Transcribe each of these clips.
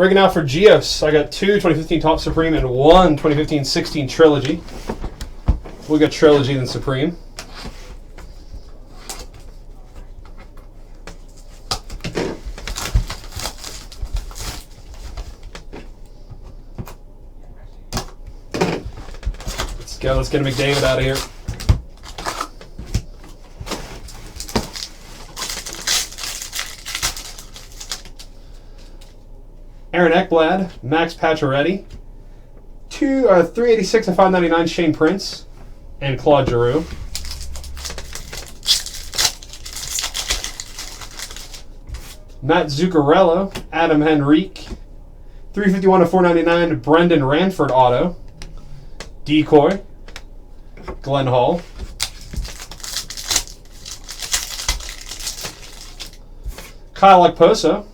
Breaking out for Geos. I got 2 2015 Top Supreme and 1 2015-16 Trilogy. We'll get Trilogy then Supreme. Let's go. Let's get a McDavid out of here. Aaron Ekblad, Max Pacioretty, 386 and 599 Shane Prince, and Claude Giroux. Matt Zuccarello, Adam Henrique, 351 to 499 Brendan Ranford auto, Decoy, Glenn Hall. Kyle Okposo,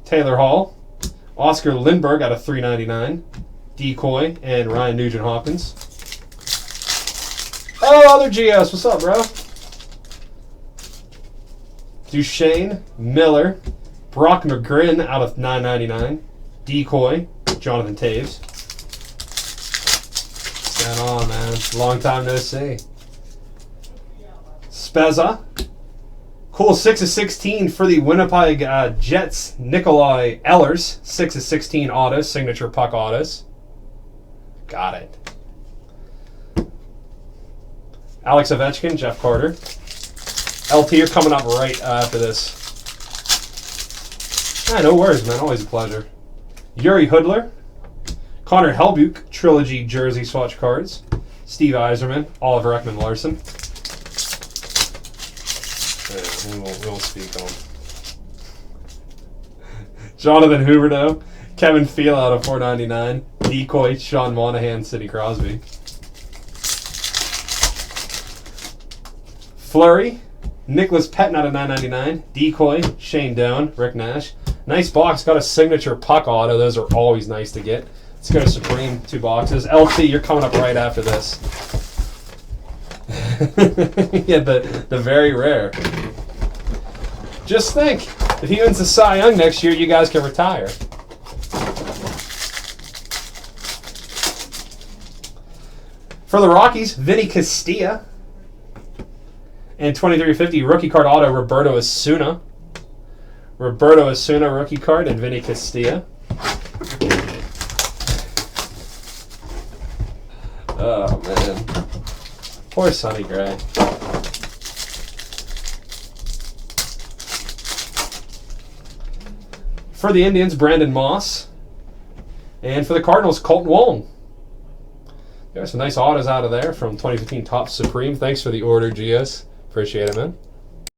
Taylor Hall, Oscar Lindbergh out of 399, Decoy, and Ryan Nugent-Hopkins. Oh, other Geos. What's up, bro? Duchesne, Miller, Brock McGrin out of 999, Decoy, Jonathan Taves. What's going on, man? Long time no see. Spezza. Cool 6 of 16 for the Winnipeg Jets. Nikolai Ehlers, 6 of 16 autos, signature puck autos. Got it. Alex Ovechkin, Jeff Carter. LT, you're coming up right after this. No worries, man. Always a pleasure. Yuri Hoodler. Connor Helbuk, Trilogy jersey swatch cards. Steve Yzerman, Oliver Ekman-Larsson. We won't speak on. Jonathan Huberdeau, Kevin Fiala out of 499, Decoy, Sean Monahan, Sidney Crosby. Fleury, Nicholas Pettin out of 999, Decoy, Shane Doan, Rick Nash. Nice box, got a signature puck auto. Those are always nice to get. Let's go to Supreme, 2 boxes. LT, you're coming up right after this. Yeah, the very rare. Just think, if he wins the Cy Young next year, you guys can retire. For the Rockies, Vinny Castilla. And 2350 rookie card auto, Roberto Osuna. Roberto Osuna rookie card and Vinny Castilla. Oh, man. Poor Sonny Gray. For the Indians, Brandon Moss. And for the Cardinals, Colton Wong. Got some nice autos out of there from 2015 Top Supreme. Thanks for the order, Geos. Appreciate it, man.